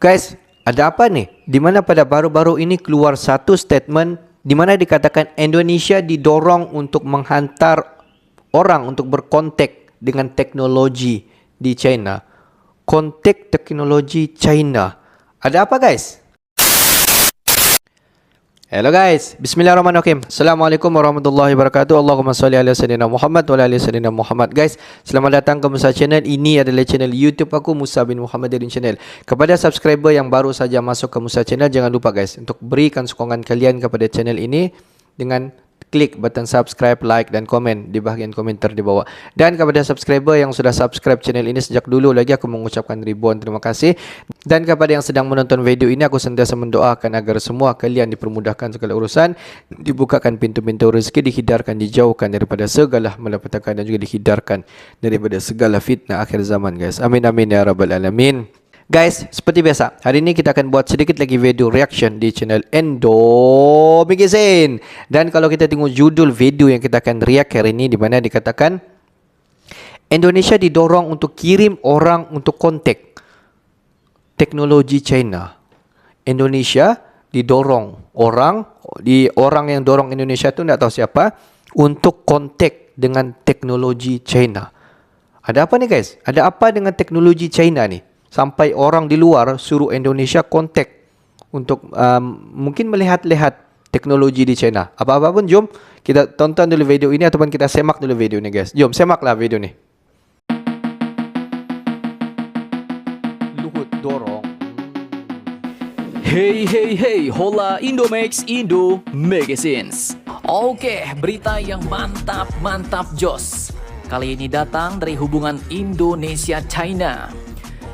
Guys, ada apa nih? Di mana pada baru-baru ini keluar satu statement di mana dikatakan Indonesia didorong untuk menghantar orang untuk berkontak dengan teknologi di China. Kontak teknologi China. Ada apa guys? Hello guys, bismillahirrahmanirrahim. Assalamualaikum warahmatullahi wabarakatuh. Allahumma salli ala sayyidina Muhammad wa ala ali sayyidina Muhammad. Guys, selamat datang ke Musa Channel. Ini adalah channel YouTube aku, Musa bin Muhammad dari channel. Kepada subscriber yang baru saja masuk ke Musa Channel, jangan lupa guys untuk berikan sokongan kalian kepada channel ini dengan klik button subscribe, like dan komen di bahagian komentar di bawah. Dan kepada subscriber yang sudah subscribe channel ini sejak dulu lagi, aku mengucapkan ribuan terima kasih. Dan kepada yang sedang menonton video ini, aku sentiasa mendoakan agar semua kalian dipermudahkan segala urusan, dibukakan pintu-pintu rezeki, dihindarkan, dijauhkan daripada segala malapetaka dan juga dihindarkan daripada segala fitnah akhir zaman guys. Amin amin ya rabbal alamin. Guys, seperti biasa, hari ini kita akan buat sedikit lagi video reaction di channel Endo Magazine. Dan kalau kita tengok judul video yang kita akan react hari ini, di mana dikatakan Indonesia didorong untuk kirim orang untuk kontak teknologi China. Indonesia didorong orang yang dorong Indonesia itu tidak tahu siapa untuk kontak dengan teknologi China. Ada apa nih guys? Ada apa dengan teknologi China nih? Sampai orang di luar suruh Indonesia kontak untuk mungkin melihat-lihat teknologi di China. Apa-apa pun, jom kita tonton dulu video ini ataupun kita semak dulu video ini guys. Jom semaklah video ini. Luhut dorong. Hey, hola Indomax Indo Magazines. Oke, berita yang mantap jos. Kali ini datang dari hubungan Indonesia-China.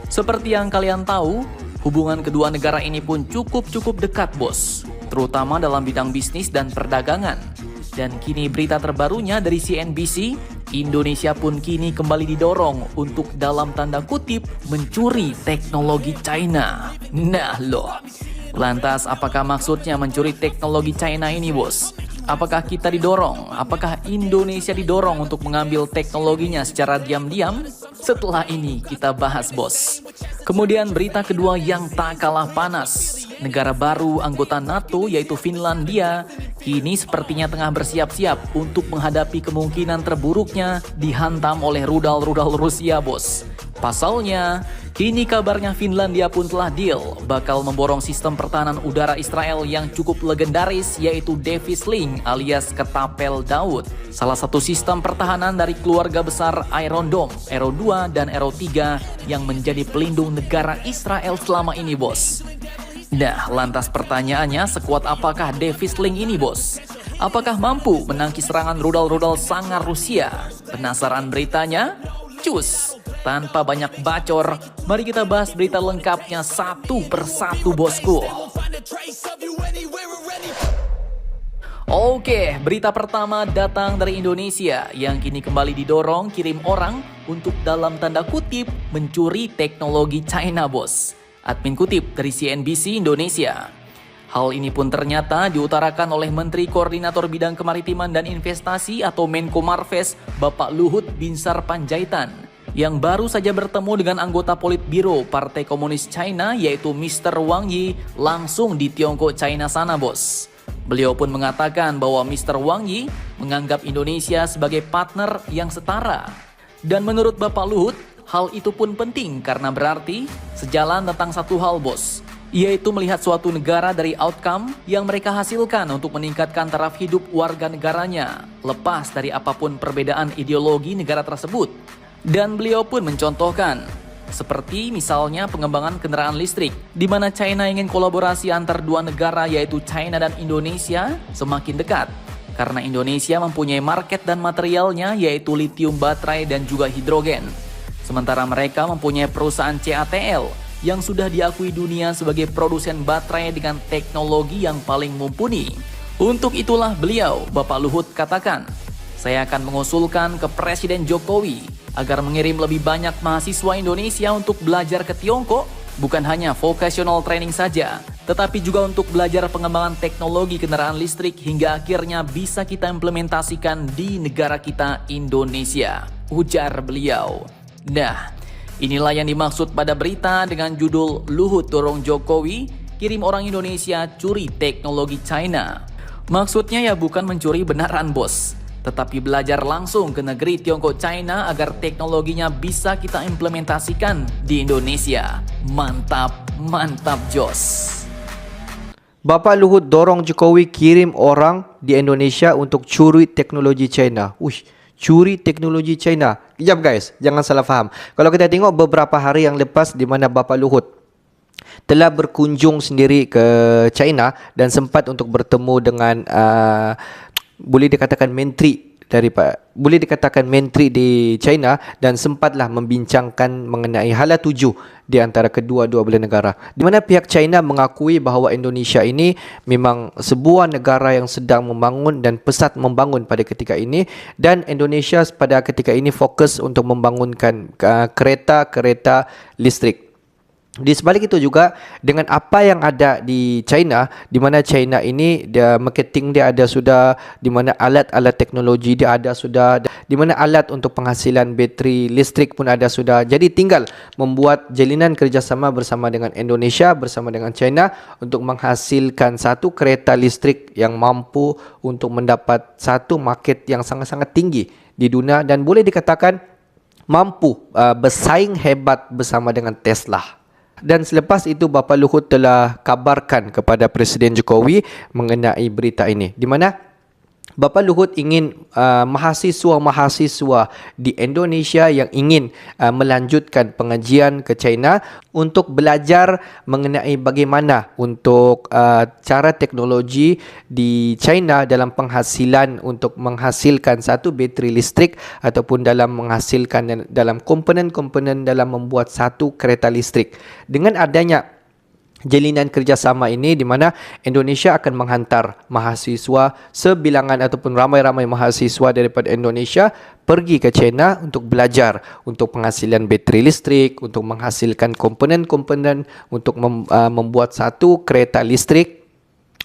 Seperti yang kalian tahu, hubungan kedua negara ini pun cukup dekat bos, terutama dalam bidang bisnis dan perdagangan. Dan kini berita terbarunya dari CNBC, Indonesia pun kini kembali didorong untuk dalam tanda kutip mencuri teknologi China. Nah loh, lantas apakah maksudnya mencuri teknologi China ini bos? Apakah kita didorong? Apakah Indonesia didorong untuk mengambil teknologinya secara diam-diam? Setelah ini kita bahas bos. Kemudian berita kedua yang tak kalah panas. Negara baru anggota NATO yaitu Finlandia kini sepertinya tengah bersiap-siap untuk menghadapi kemungkinan terburuknya dihantam oleh rudal-rudal Rusia bos. Pasalnya, kini kabarnya Finlandia pun telah deal bakal memborong sistem pertahanan udara Israel yang cukup legendaris yaitu Davis Link alias Ketapel Daud. Salah satu sistem pertahanan dari keluarga besar Iron Dome, Arrow 2 dan Arrow 3 yang menjadi pelindung negara Israel selama ini bos. Nah, lantas pertanyaannya sekuat apakah Davis Link ini bos? Apakah mampu menangkis serangan rudal-rudal sangar Rusia? Penasaran beritanya? Cus! Tanpa banyak bacor, mari kita bahas berita lengkapnya satu persatu bosku. Oke, berita pertama datang dari Indonesia yang kini kembali didorong kirim orang untuk dalam tanda kutip mencuri teknologi China bos. Admin kutip dari CNBC Indonesia. Hal ini pun ternyata diutarakan oleh Menteri Koordinator Bidang Kemaritiman dan Investasi atau Menko Marves Bapak Luhut Binsar Panjaitan yang baru saja bertemu dengan anggota Politbiro Partai Komunis China yaitu Mr. Wang Yi langsung di Tiongkok China sana bos. Beliau pun mengatakan bahwa Mr. Wang Yi menganggap Indonesia sebagai partner yang setara. Dan menurut Bapak Luhut, hal itu pun penting karena berarti sejalan tentang satu hal bos, yaitu melihat suatu negara dari outcome yang mereka hasilkan untuk meningkatkan taraf hidup warga negaranya, lepas dari apapun perbedaan ideologi negara tersebut. Dan beliau pun mencontohkan, seperti misalnya pengembangan kendaraan listrik, di mana China ingin kolaborasi antar dua negara yaitu China dan Indonesia semakin dekat. Karena Indonesia mempunyai market dan materialnya yaitu lithium baterai dan juga hidrogen. Sementara mereka mempunyai perusahaan CATL yang sudah diakui dunia sebagai produsen baterai dengan teknologi yang paling mumpuni. Untuk itulah beliau, Bapak Luhut katakan, saya akan mengusulkan ke Presiden Jokowi agar mengirim lebih banyak mahasiswa Indonesia untuk belajar ke Tiongkok, bukan hanya vocational training saja, tetapi juga untuk belajar pengembangan teknologi kendaraan listrik hingga akhirnya bisa kita implementasikan di negara kita Indonesia, ujar beliau. Nah, Inilah yang dimaksud pada berita dengan judul Luhut dorong Jokowi, kirim orang Indonesia curi teknologi China. Maksudnya ya bukan mencuri beneran bos, tetapi belajar langsung ke negeri Tiongkok China agar teknologinya bisa kita implementasikan di Indonesia. Mantap, mantap jos. Bapak Luhut dorong Jokowi kirim orang di Indonesia untuk curi teknologi China. Uish, curi teknologi China. Kejap guys, jangan salah faham. Kalau kita tengok beberapa hari yang lepas di mana Bapak Luhut telah berkunjung sendiri ke China dan sempat untuk bertemu dengan boleh dikatakan menteri di China dan sempatlah membincangkan mengenai hala tuju di antara kedua-dua belah negara. Di mana pihak China mengakui bahawa Indonesia ini memang sebuah negara yang sedang membangun dan pesat membangun pada ketika ini, dan Indonesia pada ketika ini fokus untuk membangunkan kereta-kereta listrik. Di sebalik itu juga dengan apa yang ada di China, di mana China ini dia marketing dia ada sudah, di mana alat-alat teknologi dia ada sudah, di mana alat untuk penghasilan bateri listrik pun ada sudah. Jadi tinggal membuat jalinan kerjasama bersama dengan Indonesia, bersama dengan China untuk menghasilkan satu kereta listrik yang mampu untuk mendapat satu market yang sangat-sangat tinggi di dunia dan boleh dikatakan mampu bersaing hebat bersama dengan Tesla. Dan selepas itu Bapak Luhut telah kabarkan kepada Presiden Jokowi mengenai berita ini, di mana Bapak Luhut ingin mahasiswa-mahasiswa di Indonesia yang ingin melanjutkan pengajian ke China untuk belajar mengenai bagaimana untuk cara teknologi di China dalam penghasilan untuk menghasilkan satu bateri listrik ataupun dalam menghasilkan dalam komponen-komponen dalam membuat satu kereta listrik. Dengan adanya jalinan kerjasama ini di mana Indonesia akan menghantar mahasiswa sebilangan ataupun ramai-ramai mahasiswa daripada Indonesia pergi ke China untuk belajar untuk penghasilan bateri listrik, untuk menghasilkan komponen-komponen untuk membuat satu kereta listrik.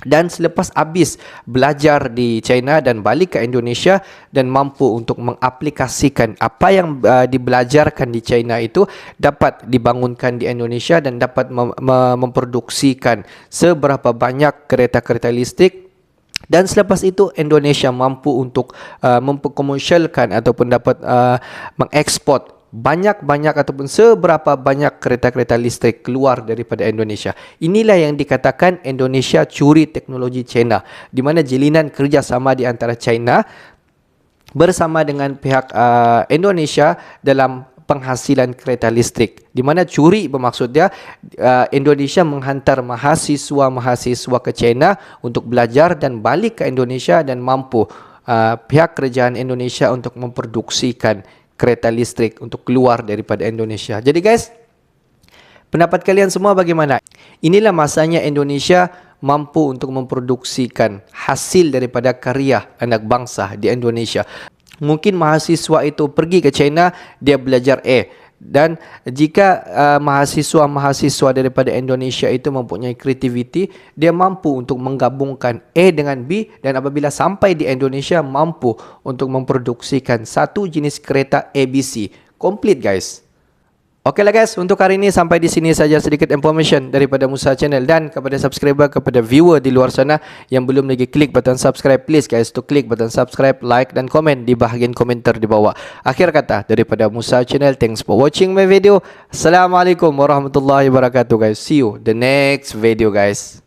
Dan selepas habis belajar di China dan balik ke Indonesia dan mampu untuk mengaplikasikan apa yang dibelajarkan di China itu dapat dibangunkan di Indonesia dan dapat memproduksikan seberapa banyak kereta-kereta listrik. Dan selepas itu Indonesia mampu untuk memperkomersialkan ataupun dapat mengekspor banyak-banyak ataupun seberapa banyak kereta-kereta listrik keluar daripada Indonesia. Inilah yang dikatakan Indonesia curi teknologi China, di mana jalinan kerjasama di antara China bersama dengan pihak Indonesia dalam penghasilan kereta listrik. Di mana curi bermaksud dia Indonesia menghantar mahasiswa-mahasiswa ke China untuk belajar dan balik ke Indonesia dan mampu pihak kerajaan Indonesia untuk memproduksikan kereta listrik untuk keluar daripada Indonesia. Jadi guys, pendapat kalian semua bagaimana? Inilah masanya Indonesia mampu untuk memproduksikan hasil daripada karya anak bangsa di Indonesia. Mungkin mahasiswa itu pergi ke China, dia belajar dan jika mahasiswa-mahasiswa daripada Indonesia itu mempunyai kreativiti, dia mampu untuk menggabungkan A dengan B, dan apabila sampai di Indonesia mampu untuk memproduksikan satu jenis kereta ABC. Complete guys. Okey lah guys, untuk hari ini sampai di sini saja sedikit information daripada Musa Channel, dan kepada subscriber, kepada viewer di luar sana yang belum lagi klik button subscribe, please guys to klik button subscribe, like dan komen di bahagian komentar di bawah. Akhir kata daripada Musa Channel, thanks for watching my video. Assalamualaikum warahmatullahi wabarakatuh guys. See you the next video guys.